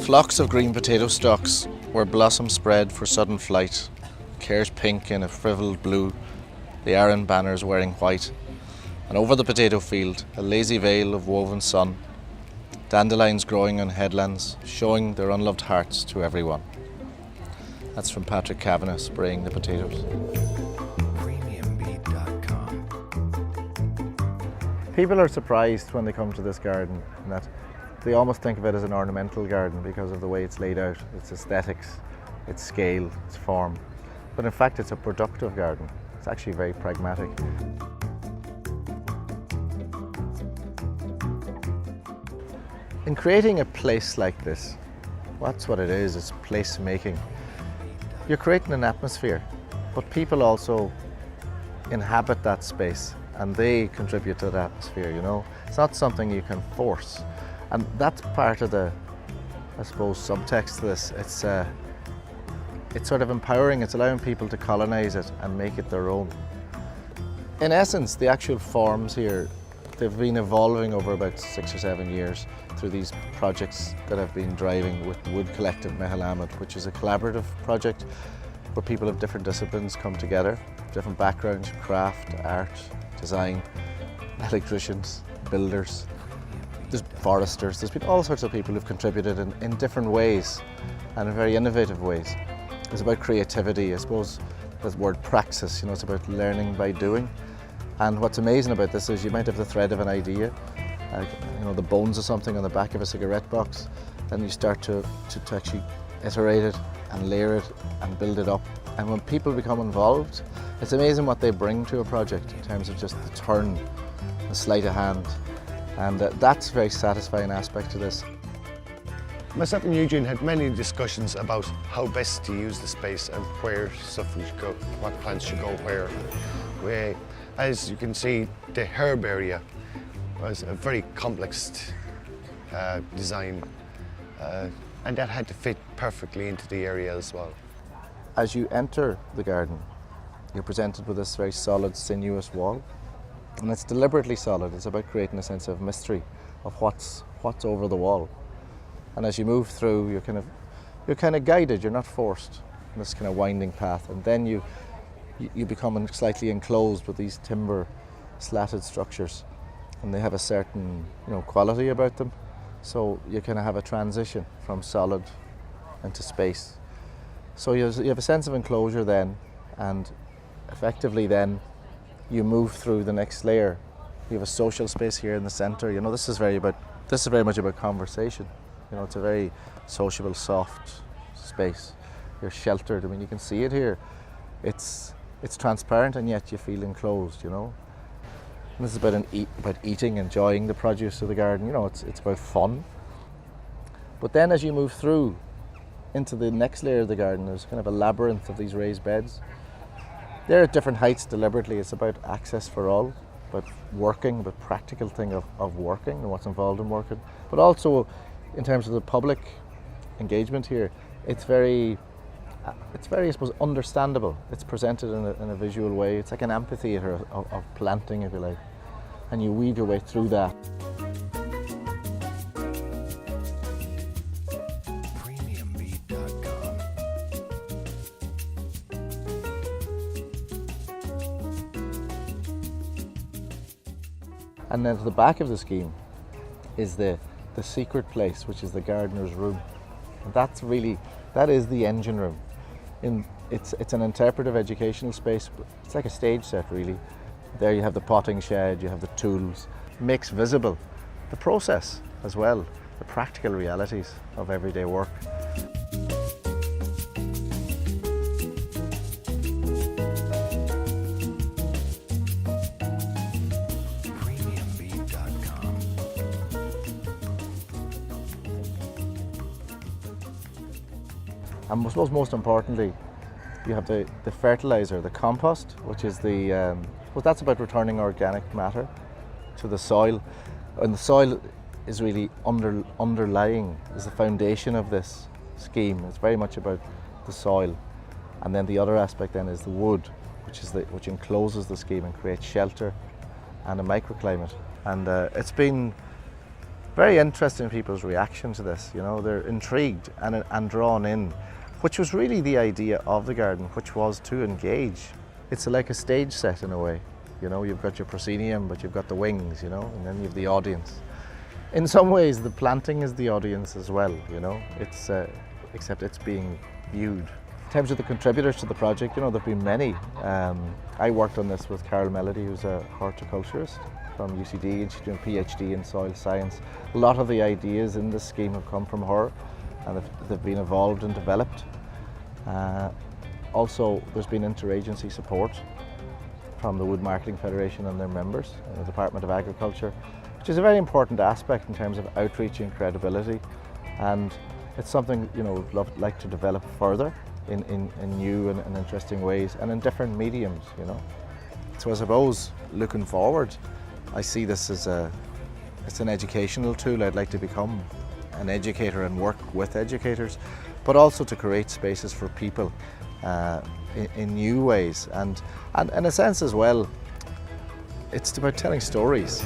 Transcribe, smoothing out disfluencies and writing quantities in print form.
Flocks of green potato stalks, where blossom spread for sudden flight, cares pink in a frivoled blue, the Arran banners wearing white, and over the potato field, a lazy veil of woven sun, dandelions growing on headlands, showing their unloved hearts to everyone. That's from Patrick Kavanagh spraying the potatoes. People are surprised when they come to this garden in that they almost think of it as an ornamental garden because of the way it's laid out, its aesthetics, its scale, its form. But in fact, it's a productive garden. It's actually very pragmatic. In creating a place like this, that's what it is, it's place making. You're creating an atmosphere, but people also inhabit that space and they contribute to the atmosphere, you know. It's not something you can force. And that's part of the, I suppose, subtext to this. It's sort of empowering, it's allowing people to colonise it and make it their own. In essence, the actual forms here, they've been evolving over about 6 or 7 years through these projects that I've been driving with Wood Collective Mehilamad, which is a collaborative project where people of different disciplines come together, different backgrounds, craft, art, design, electricians, builders, there's foresters, there's been all sorts of people who've contributed in different ways and in very innovative ways. It's about creativity, I suppose, the word praxis, you know, it's about learning by doing. And what's amazing about this is you might have the thread of an idea, you know, the bones of something on the back of a cigarette box, then you start to actually iterate it and layer it and build it up. And when people become involved, it's amazing what they bring to a project in terms of just the turn, the sleight of hand. And that's a very satisfying aspect to this. Myself and Eugene had many discussions about how best to use the space and where stuff should go, what plants should go where. As you can see, the herb area was a very complex design, and that had to fit perfectly into the area as well. As you enter the garden, you're presented with this very solid, sinuous wall. And it's deliberately solid. It's about creating a sense of mystery of what's over the wall. And as you move through, you're kind of guided. You're not forced in this kind of winding path. And then you become slightly enclosed with these timber slatted structures, and they have a certain, you know, quality about them. So you kind of have a transition from solid into space. So you have a sense of enclosure then, and effectively then you move through the next layer. You have a social space here in the centre. You know, this is very much about conversation. You know, it's a very sociable, soft space. You're sheltered. I mean, you can see it here. It's transparent and yet you feel enclosed, you know. And this is about eating, enjoying the produce of the garden. You know, it's about fun. But then as you move through into the next layer of the garden, there's kind of a labyrinth of these raised beds. They're at different heights deliberately. It's about access for all, about working, about practical thing of working and what's involved in working. But also in terms of the public engagement here, it's very, I suppose, understandable. It's presented in a visual way. It's like an amphitheatre of planting, if you like. And you weave your way through that. And then to the back of the scheme is the secret place, which is the gardener's room. And that is the engine room. It's an interpretive educational space. It's like a stage set, really. There you have the potting shed, you have the tools. It makes visible the process as well, the practical realities of everyday work. And I suppose most importantly, you have the fertiliser, the compost, which is well, that's about returning organic matter to the soil. And the soil is really underlying, is the foundation of this scheme. It's very much about the soil. And then the other aspect then is the wood, which encloses the scheme and creates shelter and a microclimate. And it's been Very interesting people's reaction to this. You know, they're intrigued and drawn in, which was really the idea of the garden, which was to engage. It's like a stage set in a way. You know, you've got your proscenium, but you've got the wings, you know, and then you've the audience. In some ways, the planting is the audience as well, you know, it's, except it's being viewed. In terms of the contributors to the project, you know, there have been many. I worked on this with Carol Melody, who's a horticulturist from UCD, and she's doing a PhD in soil science. A lot of the ideas in this scheme have come from her, and they've been evolved and developed. Also, there's been interagency support from the Wood Marketing Federation and their members, and the Department of Agriculture, which is a very important aspect in terms of outreach and credibility. And it's something, you know, we'd like to develop further in new and interesting ways, and in different mediums, you know. So I suppose, looking forward, I see this as it's an educational tool. I'd like to become an educator and work with educators, but also to create spaces for people in new ways, and in a sense as well, it's about telling stories.